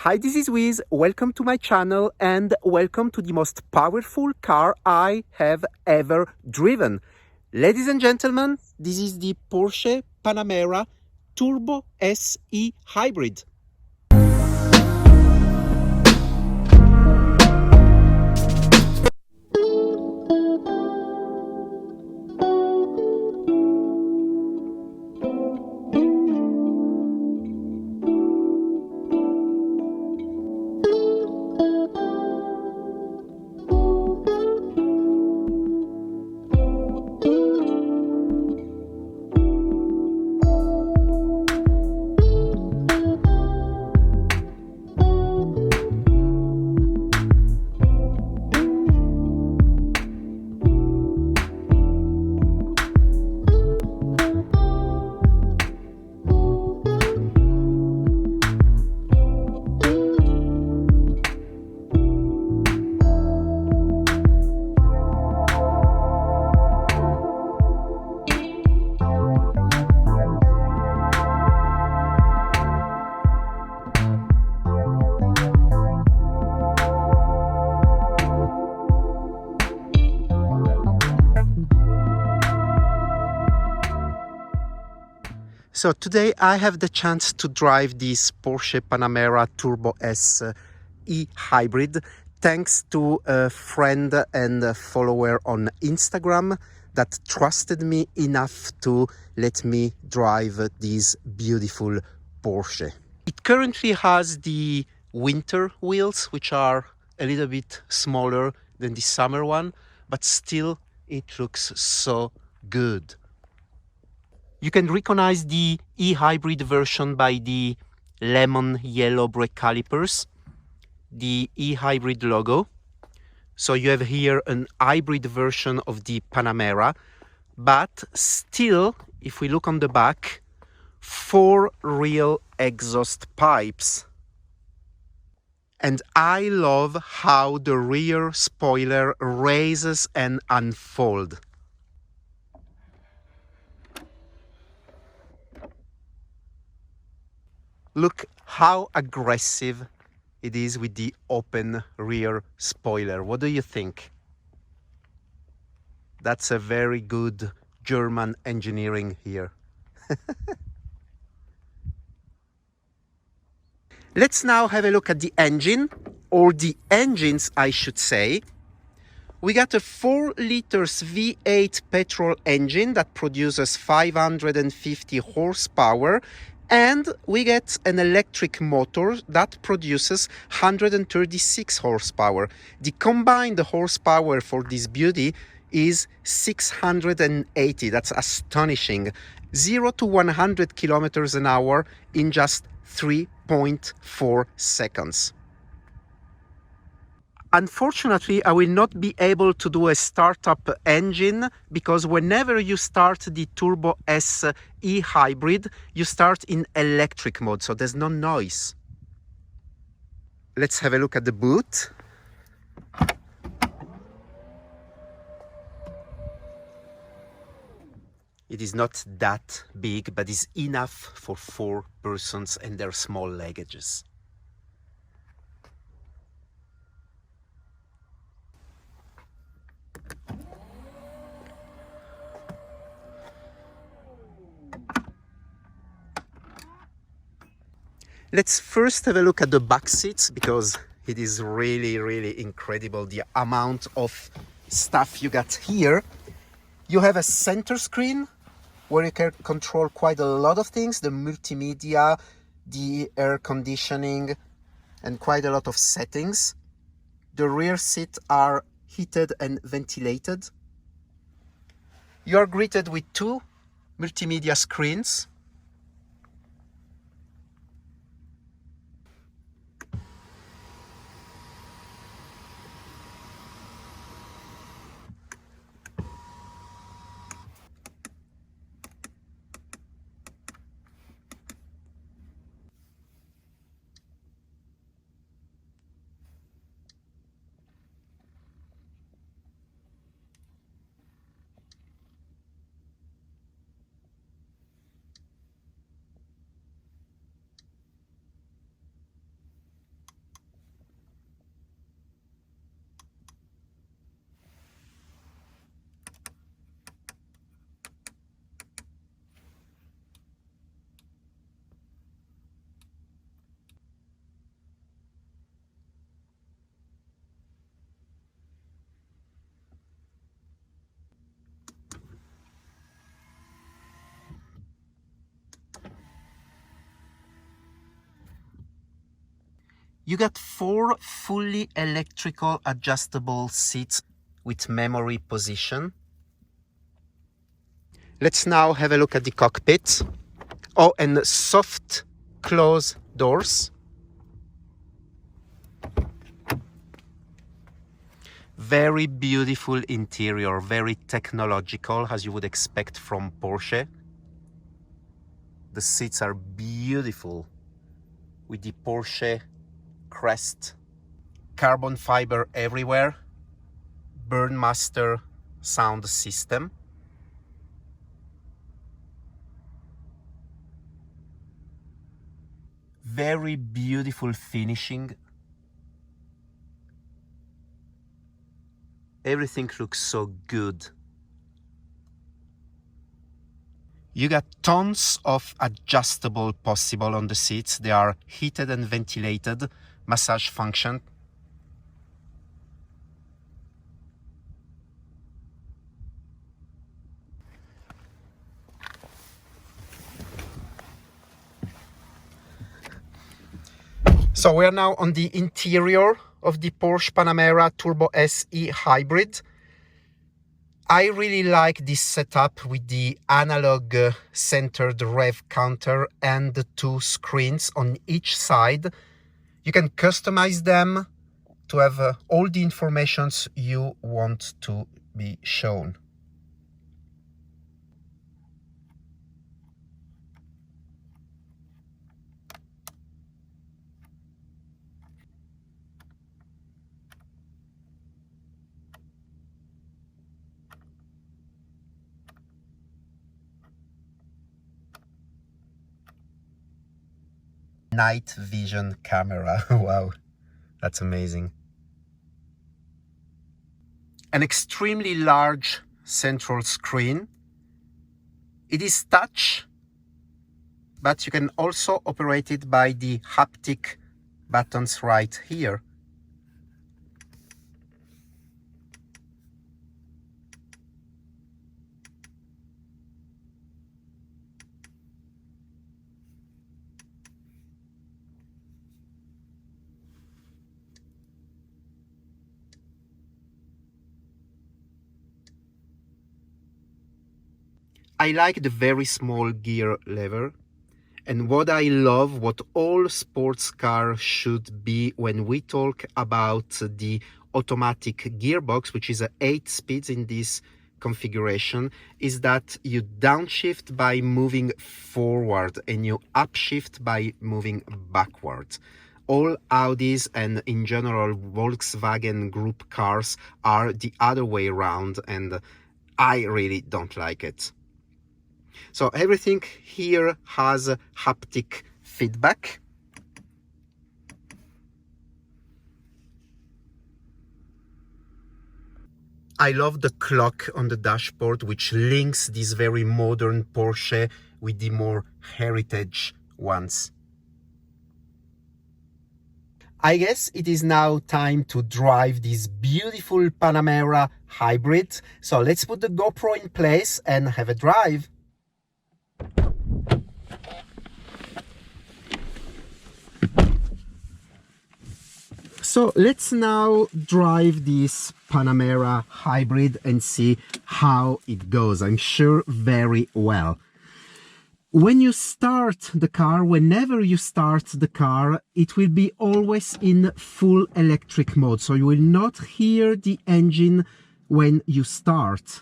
Hi, this is Wiz. Welcome to my channel and welcome to the most powerful car I have ever driven. Ladies and gentlemen, this is the Porsche Panamera Turbo S e-hybrid. So today I have the chance to drive this Porsche Panamera Turbo S e-hybrid thanks to a friend and a follower on Instagram that trusted me enough to let me drive this beautiful Porsche. It currently has the winter wheels, which are a little bit smaller than the summer one, but still it looks so good. You can recognize the e-hybrid version by the lemon yellow brake calipers, the e-hybrid logo. So you have here an hybrid version of the Panamera, but still, if we look on the back, 4 real exhaust pipes. And I love how the rear spoiler raises and unfolds. Look how aggressive it is with the open rear spoiler. What do you think? That's a very good German engineering here. Let's now have a look at the engine, or the engines, I should say. We got a 4 liters V8 petrol engine that produces 550 horsepower, and we get an electric motor that produces 136 horsepower. The combined horsepower for this beauty is 680. That's astonishing. 0 to 100 kilometers an hour in just 3.4 seconds. Unfortunately, I will not be able to do a startup engine because whenever you start the Turbo S e-hybrid, you start in electric mode, so there's no noise. Let's have a look at the boot. It is not that big, but is enough for 4 persons and their small luggages. Let's first have a look at the back seats because it is really incredible the amount of stuff you got here. You have a center screen where you can control quite a lot of things, the multimedia, the air conditioning, and quite a lot of settings. The rear seats are heated and ventilated. You are greeted with 2 multimedia screens. You got 4 fully electrical adjustable seats with memory position. Let's now have a look at the cockpit. Oh, and soft close doors. Very beautiful interior, very technological, as you would expect from Porsche. The seats are beautiful with the Porsche crest. Carbon fiber everywhere. Burnmaster sound system. Very beautiful finishing. Everything looks so good. You got tons of adjustable possible on the seats. They are heated and ventilated, massage function. So we are now on the interior of the Porsche Panamera Turbo S e-hybrid. I really like this setup with the analog centered rev counter and the 2 screens on each side. You can customize them to have all the informations you want to be shown. Night vision camera. Wow, that's amazing. An extremely large central screen. It is touch, but you can also operate it by the haptic buttons right here. I like the very small gear lever, and what I love, what all sports cars should be when we talk about the automatic gearbox, which is 8 speeds in this configuration, is that you downshift by moving forward and you upshift by moving backward. All Audis and in general Volkswagen Group cars are the other way around, and I really don't like it. So everything here has haptic feedback. I love the clock on the dashboard, which links this very modern Porsche with the more heritage ones. I guess it is now time to drive this beautiful Panamera hybrid. So let's put the GoPro in place and have a drive. So let's now drive this Panamera hybrid and see how it goes. I'm sure very well. When you start the car, whenever you start the car, it will be always in full electric mode. So you will not hear the engine when you start.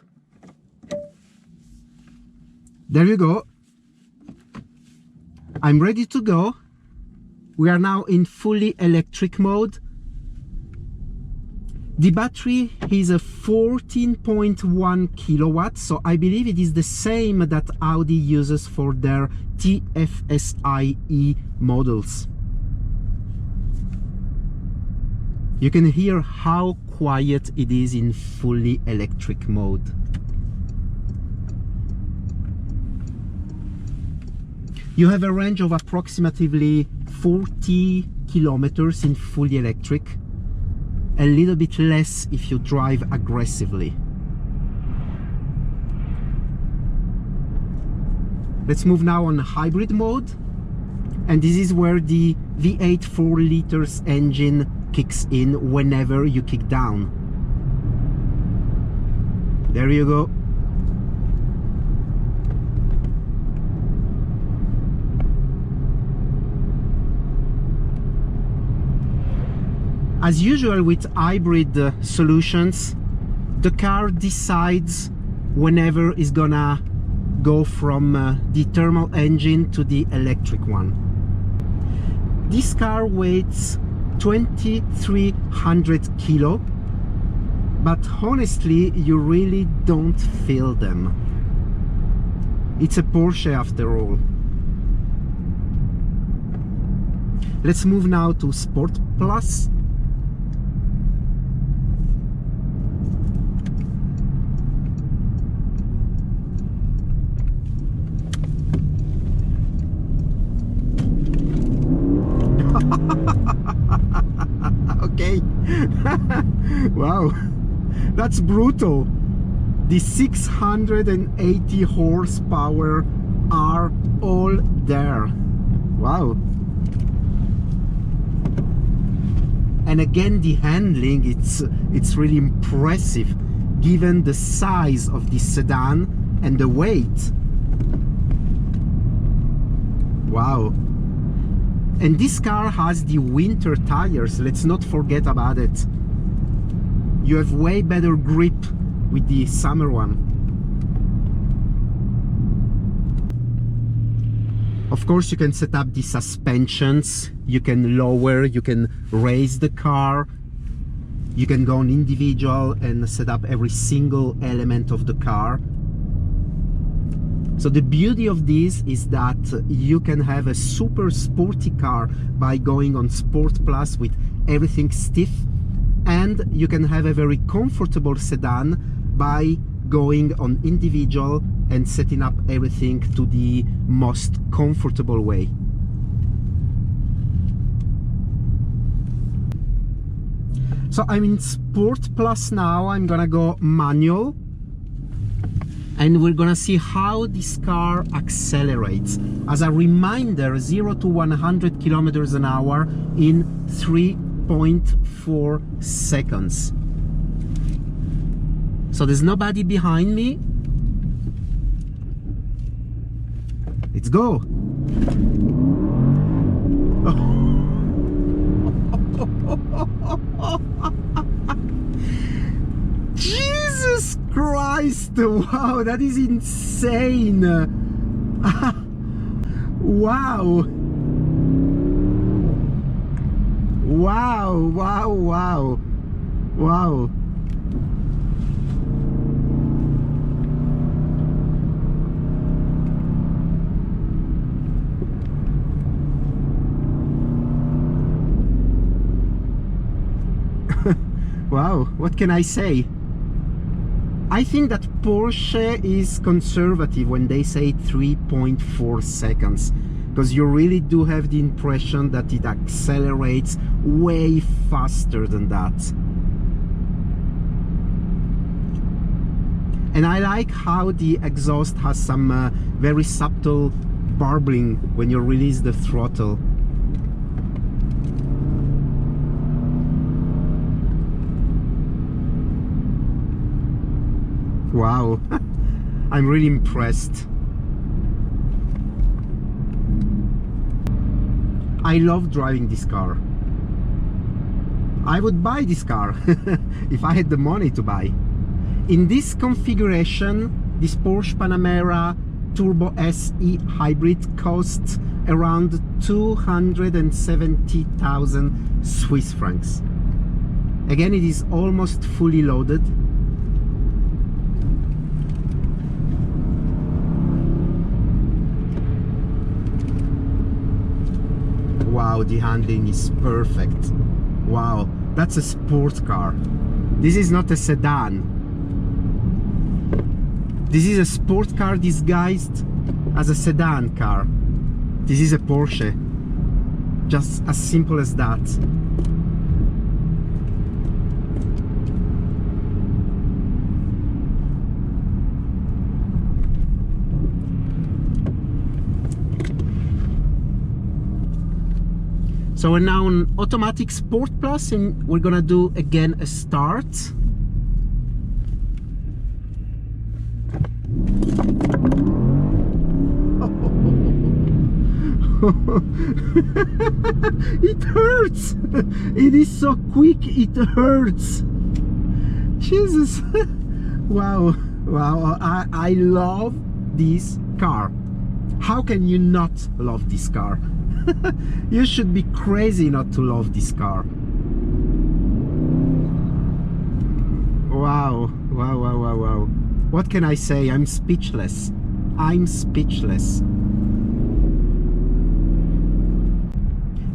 There you go. I'm ready to go. We are now in fully electric mode. The battery is a 14.1 kilowatts, so I believe it is the same that Audi uses for their TFSI-E models. You can hear how quiet it is in fully electric mode. You have a range of approximately 40 kilometers in fully electric. A little bit less if you drive aggressively. Let's move now on hybrid mode. And this is where the V8 4 liters engine kicks in whenever you kick down. There you go. As usual with hybrid solutions, the car decides whenever it's gonna go from the thermal engine to the electric one. This car weighs 2300 kilo, but honestly you really don't feel them. It's a Porsche after all. Let's move now to Sport Plus. Okay. Wow, that's brutal. The 680 horsepower are all there. Wow. And again, the handling, it's really impressive given the size of the sedan and the weight. Wow. And this car has the winter tires, let's not forget about it. You have way better grip with the summer one. Of course, you can set up the suspensions, you can lower, you can raise the car, you can go on individual and set up every single element of the car. So the beauty of this is that you can have a super sporty car by going on Sport Plus with everything stiff, and you can have a very comfortable sedan by going on individual and setting up everything to the most comfortable way. So I'm in Sport Plus now. I'm gonna go manual, and we're gonna see how this car accelerates. As a reminder, 0 to 100 kilometers an hour in 3.4 seconds. So there's nobody behind me. Let's go. Jesus Christ! Wow, that is insane! Wow! Wow, wow, wow! Wow! Wow, what can I say? I think that Porsche is conservative when they say 3.4 seconds, because you really do have the impression that it accelerates way faster than that. And I like how the exhaust has some very subtle barbling when you release the throttle. Wow, I'm really impressed. I love driving this car. I would buy this car if I had the money to buy. In this configuration, this Porsche Panamera Turbo S e-hybrid costs around 270,000 Swiss francs. Again, it is almost fully loaded. Wow, the handling is perfect. Wow, that's a sports car. This is not a sedan. This is a sport car disguised as a sedan car. This is a Porsche. Just as simple as that. So we're now on automatic Sport Plus, and we're gonna do again a start. It hurts. It is so quick, it hurts. Jesus. Wow, I love this car. How can you not love this car? You should be crazy not to love this car. Wow. What can I say? I'm speechless.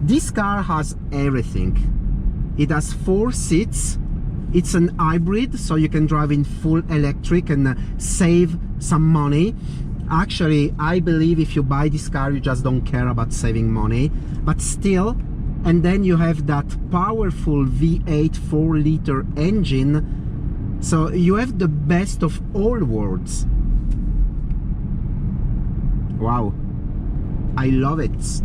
This car has everything. It has 4 seats. It's an hybrid, so you can drive in full electric and save some money. Actually, I believe if you buy this car, you just don't care about saving money, but still. And then you have that powerful V8 4-liter engine, so you have the best of all worlds. Wow, I love it.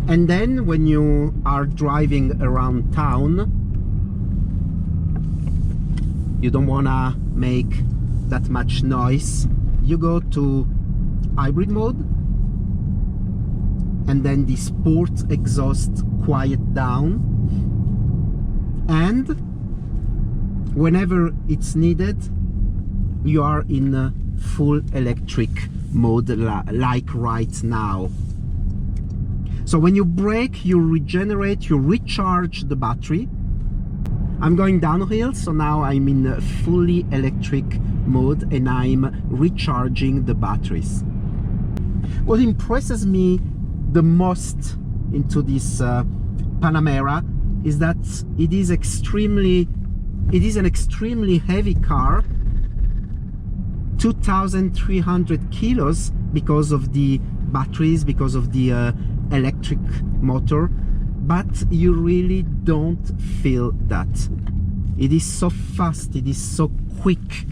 And then when you are driving around town, you don't wanna make that much noise, you go to hybrid mode, and then the sport exhaust quiet down, and whenever it's needed, you are in a full electric mode, like right now. So when you brake, you regenerate, you recharge the battery. I'm going downhill, so now I'm in a fully electric mode and I'm recharging the batteries. What impresses me the most into this Panamera is that it is an extremely heavy car, 2,300 kilos, because of the batteries, because of the electric motor, but you really don't feel that. It is so fast, it is so quick.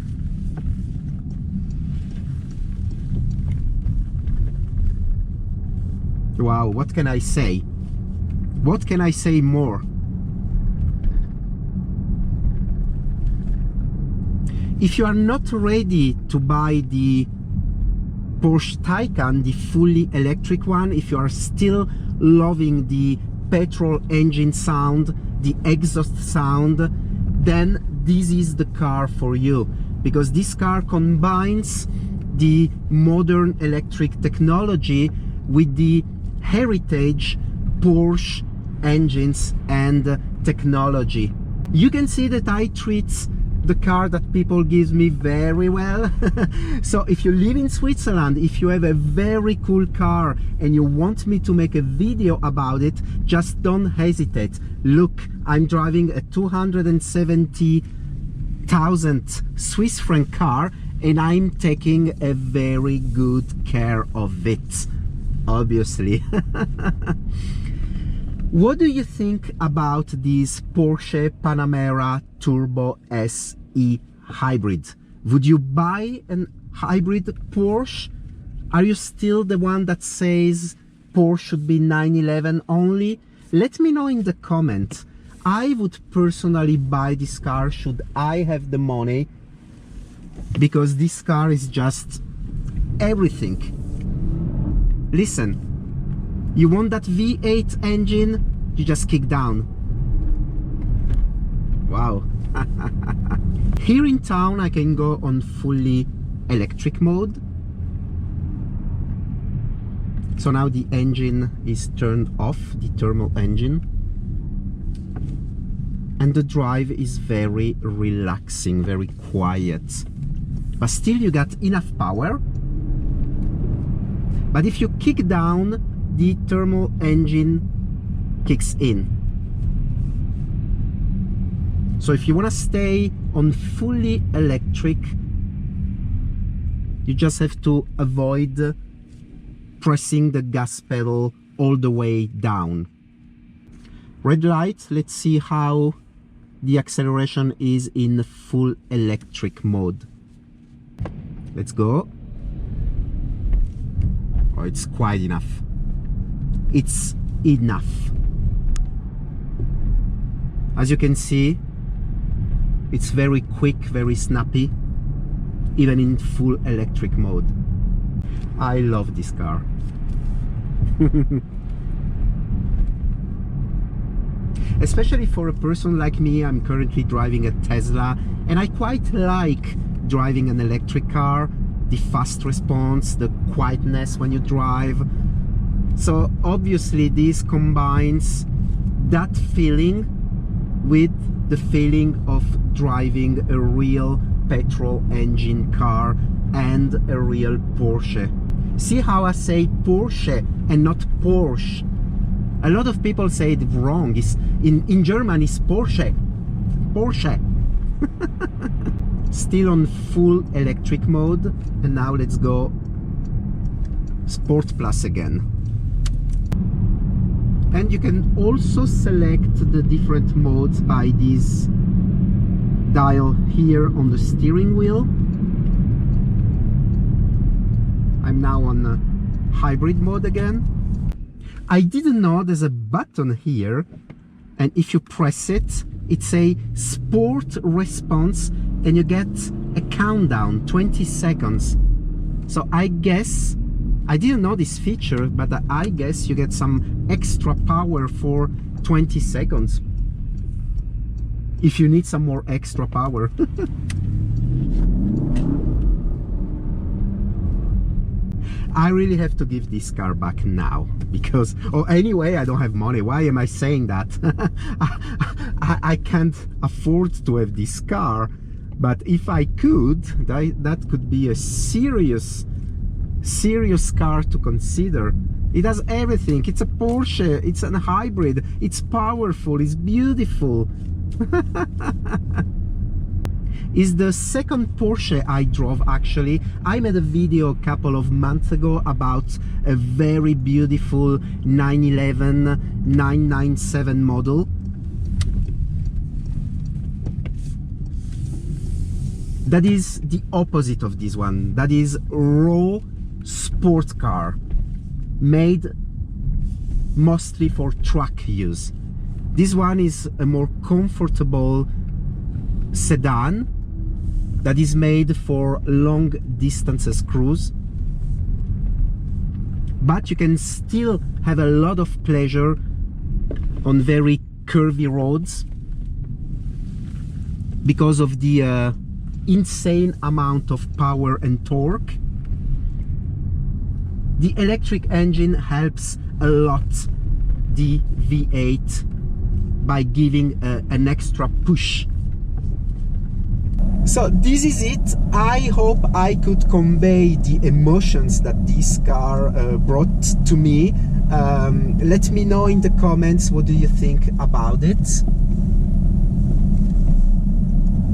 Wow, what can I say? What can I say more? If you are not ready to buy the Porsche Taycan, the fully electric one, if you are still loving the petrol engine sound, the exhaust sound, then this is the car for you, because this car combines the modern electric technology with the heritage Porsche engines and technology. You can see that I treat the car that people give me very well. So if you live in Switzerland, if you have a very cool car and you want me to make a video about it, just don't hesitate. Look, I'm driving a 270,000 Swiss franc car and I'm taking a very good care of it, obviously. What do you think about this Porsche Panamera Turbo S e-hybrid? Would you buy an hybrid Porsche? Are you still the one that says Porsche should be 911 only? Let me know in the comments. I would personally buy this car should I have the money, because this car is just everything. Listen. You want that V8 engine, you just kick down. Wow. Here in town I can go on fully electric mode. So now the engine is turned off, the thermal engine. And the drive is very relaxing, very quiet. But still you got enough power. But if you kick down, the thermal engine kicks in. So if you want to stay on fully electric, you just have to avoid pressing the gas pedal all the way down. Red light, let's see how the acceleration is in full electric mode. Let's go. Oh, it's quite enough. It's enough. As you can see, it's very quick, very snappy, even in full electric mode. I love this car. Especially for a person like me. I'm currently driving a Tesla, and I quite like driving an electric car, the fast response, the quietness when you drive. So obviously this combines that feeling with the feeling of driving a real petrol engine car and a real Porsche. See how I say Porsche and not Porsche? A lot of people say it wrong. In German it's Porsche. Porsche. Still on full electric mode, and now let's go Sport Plus again. And you can also select the different modes by this dial here on the steering wheel. I'm now on hybrid mode again. I didn't know there's a button here, and if you press it, it's a sport response, and you get a countdown, 20 seconds. So I guess, I didn't know this feature, but I guess you get some extra power for 20 seconds. If you need some more extra power. I really have to give this car back now, because, oh, anyway, I don't have money. Why am I saying that? I can't afford to have this car, but if I could, that could be a serious car to consider. It has everything. It's a Porsche, it's a hybrid, it's powerful, it's beautiful. Is the second Porsche I drove, actually. I made a video a couple of months ago about a very beautiful 911 997 model. That is the opposite of this one. That is raw sport car, made mostly for truck use. This one is a more comfortable sedan that is made for long distances cruise, but you can still have a lot of pleasure on very curvy roads because of the insane amount of power and torque. The electric engine helps a lot the V8 by giving an extra push. So this is it. I hope I could convey the emotions that this car brought to me. Let me know in the comments, what do you think about it?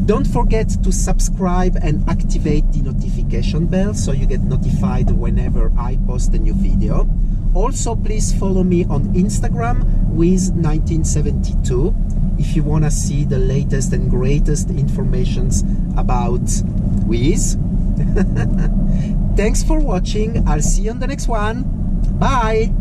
Don't forget to subscribe and activate the notification bell so you get notified whenever I post a new video. Also, please follow me on Instagram, Wiz1972, if you want to see the latest and greatest informations about Wiz. Thanks for watching. I'll see you on the next one. Bye!